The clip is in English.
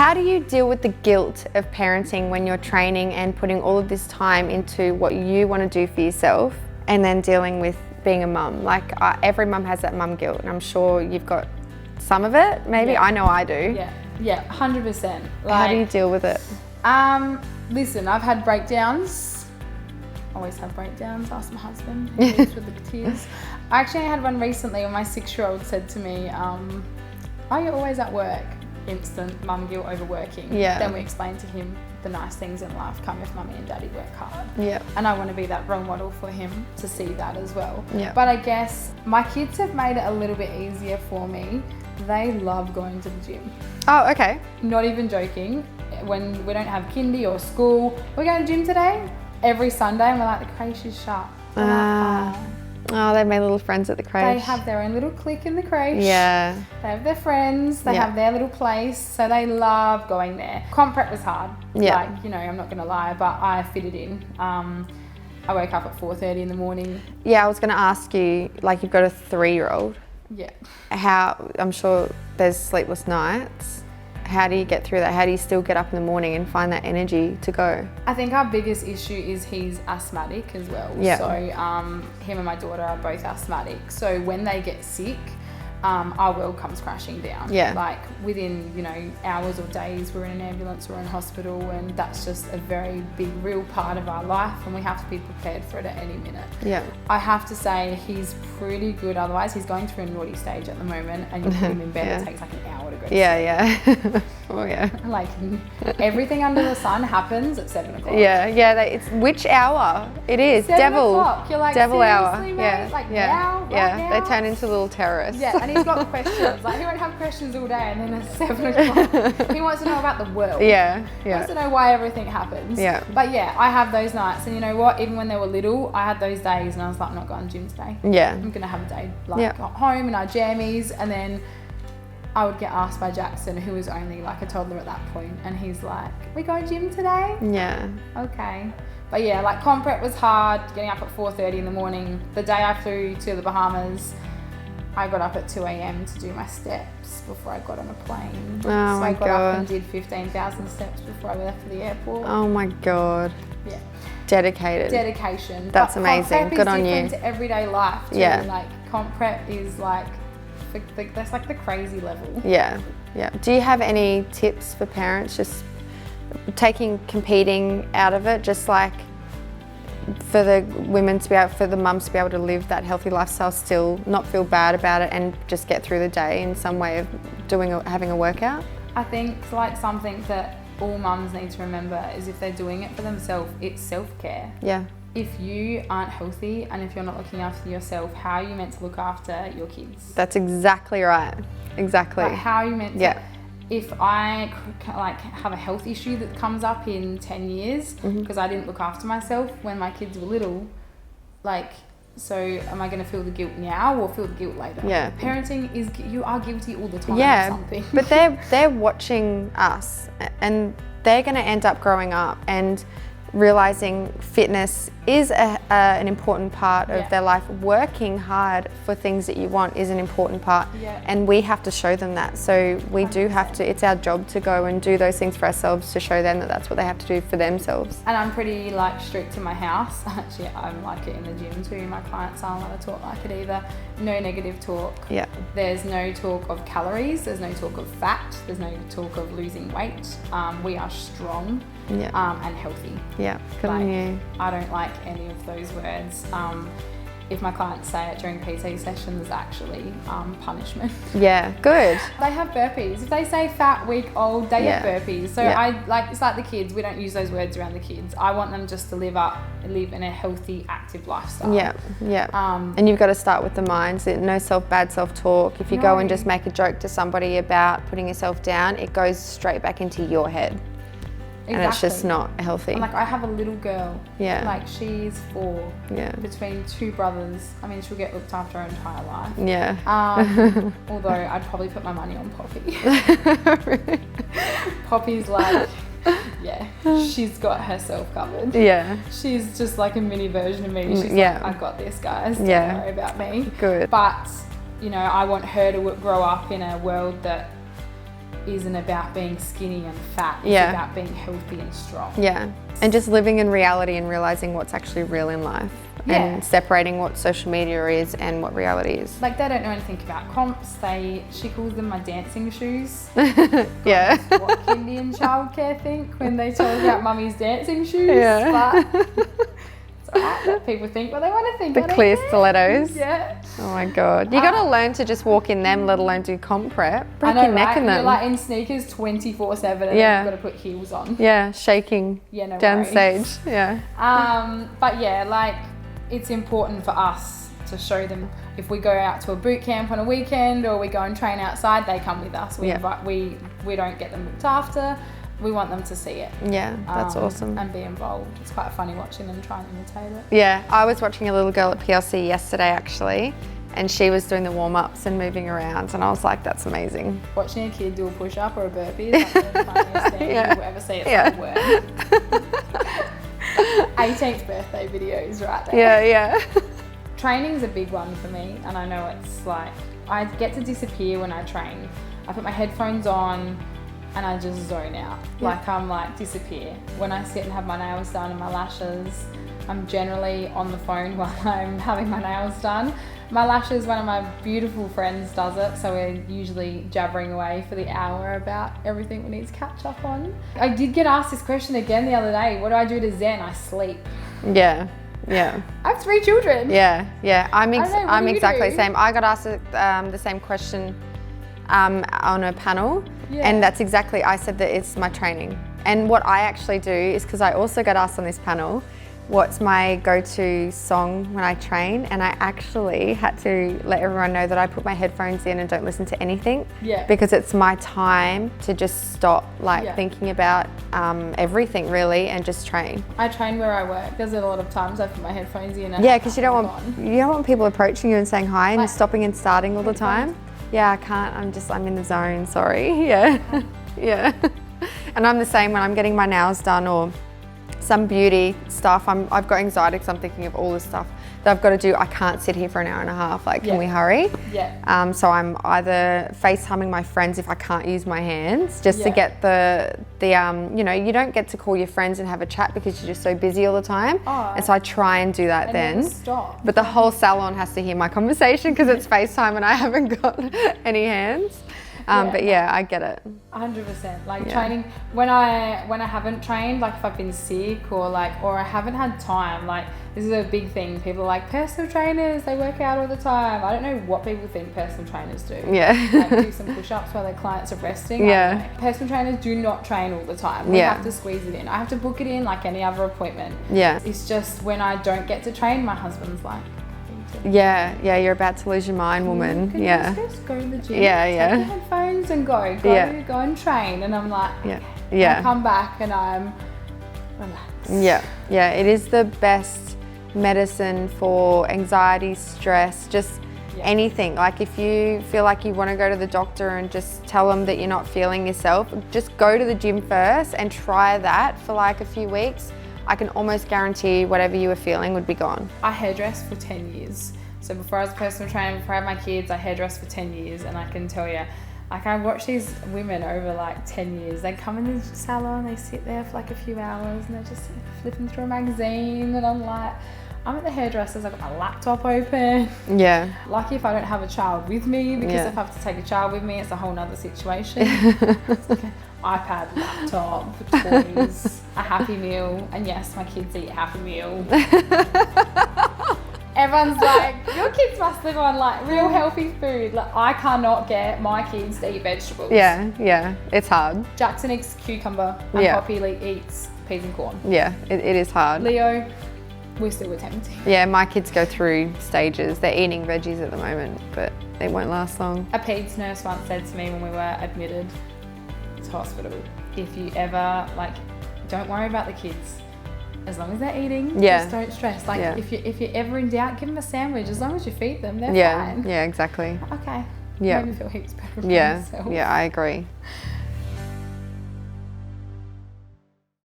How do you deal with the guilt of parenting when you're training and putting all of this time into what you want to do for yourself and then dealing with being a mum? Like every mum has that mum guilt, and I'm sure you've got some of it, maybe. Yeah. I know I do. Yeah, 100%. How do you deal with it? Listen, I've had breakdowns. Always have breakdowns. Ask my husband. He leaves with the tears. I actually had one recently when my 6-year-old said to me, "Are you always at work?" Instant mum guilt over working. Yeah. Then we explained to him the nice things in life come if mummy and daddy work hard. Yeah. And I want to be that role model for him to see that as well. Yeah. But I guess my kids have made it a little bit easier for me. They love going to the gym. Oh, okay. Not even joking. When we don't have kindy or school, we're going to the gym today. Every Sunday, and we're like, the creche is shut. Oh, they've made little friends at the creche. They have their own little clique in the creche. Yeah. They have their friends. They have their little place. So they love going there. Comp prep was hard. Yeah. Like, you know, I'm not going to lie, but I fit it in. I woke up at 4:30 in the morning. Yeah, I was going to ask you, like, you've got a 3-year-old. Yeah. I'm sure there's sleepless nights. How do you get through that? How do you still get up in the morning and find that energy to go? I think our biggest issue is he's asthmatic as well. Yeah. So him and my daughter are both asthmatic. So when they get sick, our world comes crashing down. Yeah. Like within, you know, hours or days, we're in an ambulance, we're in hospital, and that's just a very big, real part of our life, and we have to be prepared for it at any minute. Yeah. I have to say he's pretty good. Otherwise, he's going through a naughty stage at the moment, and you put him in bed, it takes like an hour to go to sleep. Yeah. Oh yeah. Like everything under the sun happens at 7 o'clock. Yeah. It's which hour? It is 7 devil. o'clock. You're like, devil hour. seriously, mate? Yeah. Like yeah. now? Yeah. Right now? They turn into little terrorists. Yeah, and he's got questions. Like he won't have questions all day, and then at 7 o'clock, he wants to know about the world. Yeah. He wants to know why everything happens. Yeah. But yeah, I have those nights, and you know what? Even when they were little, I had those days, and I was like, I'm not going to the gym today. Yeah. I'm gonna have a day like at home in our jammies, and then I would get asked by Jackson, who was only like a toddler at that point, and he's like, "We go gym today?" Yeah. Okay. But yeah, like comp prep was hard, getting up at 4:30 in the morning. The day I flew to the Bahamas, I got up at 2 a.m. to do my steps before I got on a plane. Oh so my God. I got up and did 15,000 steps before I left for the airport. Oh my God. Yeah. Dedicated. Dedication. That's but amazing. Comp prep Good is on you. different to everyday life too. Yeah. Like comp prep is like, that's like the crazy level. Yeah. Do you have any tips for parents just taking competing out of it, just like for the women to be able, for the mums to be able to live that healthy lifestyle, still not feel bad about it, and just get through the day in some way of having a workout? I think like something that all mums need to remember is if they're doing it for themselves, it's self-care. Yeah. If you aren't healthy and if you're not looking after yourself, how are you meant to look after your kids? That's exactly right. Exactly. Like how are you meant to? Yeah. If I like have a health issue that comes up in 10 years because I didn't look after myself when my kids were little, like, so am I going to feel the guilt now or feel the guilt later? Yeah. Parenting is, you are guilty all the time Yeah, of something. but they're watching us, and they're going to end up growing up and realizing fitness is an important part of their life. Working hard for things that you want is an important part, and we have to show them that. So we 100%. Do have to, it's our job to go and do those things for ourselves to show them that that's what they have to do for themselves. And I'm pretty like strict in my house. Actually, I'm like it in the gym too. My clients aren't allowed to talk like it either. No negative talk. Yeah. There's no talk of calories. There's no talk of fat. There's no talk of losing weight. We are strong. And healthy. Yeah, good on you. I don't like any of those words. If my clients say it during PT sessions, actually punishment. Yeah, good. They have burpees. If they say fat, weak, old, they get burpees. So I like, it's like the kids. We don't use those words around the kids. I want them just to live in a healthy, active lifestyle. And you've got to start with the minds. No bad self-talk. If you go and just make a joke to somebody about putting yourself down, it goes straight back into your head. Exactly. And it's just not healthy. And like I have a little girl. Yeah. Like she's 4. Yeah. Between 2 brothers. I mean, she'll get looked after her entire life. Yeah. Although I'd probably put my money on Poppy. Poppy's like, she's got herself covered. Yeah. She's just like a mini version of me. She's like, I got this, guys. Don't worry about me. Good. But, you know, I want her to grow up in a world that isn't about being skinny and fat. It's about being healthy and strong. Yeah. And just living in reality and realizing what's actually real in life. And separating what social media is and what reality is. Like, they don't know anything about comps. She calls them my dancing shoes. Yeah. What kindy and childcare think when they talk about mummy's dancing shoes. Yeah. But it's alright, let people think what they want to think. The clear stilettos. Yeah. Oh my God. You got to learn to just walk in them, let alone do comp prep. Break your neck in them. You're like in sneakers 24/7 and then you've got to put heels on. Yeah, shaking down stage. Yeah. But yeah, like, it's important for us to show them. If we go out to a boot camp on a weekend or we go and train outside, they come with us. We don't get them looked after. We want them to see it. Yeah, that's awesome. And be involved. It's quite funny watching them try and imitate it. Yeah, I was watching a little girl at PLC yesterday actually, and she was doing the warm-ups and moving around, and I was like, that's amazing. Watching a kid do a push-up or a burpee is like the funniest thing you'll ever see. It's like a word. 18th birthday videos right there. Yeah. Training's a big one for me, and I know it's like, I get to disappear when I train. I put my headphones on and I just zone out. Like, I'm like, disappear. When I sit and have my nails done and my lashes, I'm generally on the phone while I'm having my nails done. My lashes, one of my beautiful friends does it, so we're usually jabbering away for the hour about everything we need to catch up on. I did get asked this question again the other day. What do I do to zen? I sleep. Yeah. I have 3 children. Yeah. I'm exactly the do? same. I got asked the same question on a panel, and that's exactly, I said that it's my training. And what I actually do is, because I also got asked on this panel, what's my go-to song when I train, and I actually had to let everyone know that I put my headphones in and don't listen to anything, because it's my time to just stop thinking about everything really and just train. I train where I work. There's a lot of times I put my headphones in and because you don't want people approaching you and saying hi and stopping and starting all the time. Yeah, I can't. I'm in the zone. Sorry. Yeah. And I'm the same when I'm getting my nails done or some beauty stuff. I've got anxiety because I'm thinking of all the stuff that I've got to do. I can't sit here for an hour and a half. Like, can we hurry? So I'm either FaceTiming my friends if I can't use my hands, just to get the you don't get to call your friends and have a chat because you're just so busy all the time. And so I try and do that then. Stop. But the whole salon has to hear my conversation because it's FaceTime and I haven't got any hands. But yeah, I get it. 100%. Like training, when I haven't trained, like if I've been sick or I haven't had time, like this is a big thing. People are like, personal trainers, they work out all the time. I don't know what people think personal trainers do. Like do some push-ups while their clients are resting. Personal trainers do not train all the time. We have to squeeze it in. I have to book it in like any other appointment. It's just when I don't get to train, my husband's like, you're about to lose your mind, woman. Can you just go to the gym? Take your headphones and go and train. And I'm like, I come back and I'm relaxed. It is the best medicine for anxiety, stress, just anything. Like if you feel like you want to go to the doctor and just tell them that you're not feeling yourself, just go to the gym first and try that for like a few weeks. I can almost guarantee whatever you were feeling would be gone. I hairdressed for 10 years. So before I was a personal trainer, before I had my kids, I hairdressed for 10 years. And I can tell you, like I watch these women over like 10 years. They come in the salon, they sit there for like a few hours and they're just flipping through a magazine. And I'm like, I'm at the hairdressers, I've got my laptop open. Lucky if I don't have a child with me, because if I have to take a child with me, it's a whole nother situation. It's like an iPad, laptop, toys, a Happy Meal, and yes, my kids eat Happy Meal. Everyone's like, your kids must live on like real healthy food. Like I cannot get my kids to eat vegetables. It's hard. Jackson eats cucumber and Poppy eats peas and corn. It is hard. Leo, we're still attempting. My kids go through stages. They're eating veggies at the moment, but it won't last long. A peds nurse once said to me when we were admitted to hospital, if you ever, don't worry about the kids. As long as they're eating, just don't stress. If you're ever in doubt, give them a sandwich. As long as you feed them, they're fine. Exactly. Okay. Made me feel heaps better about myself. I agree.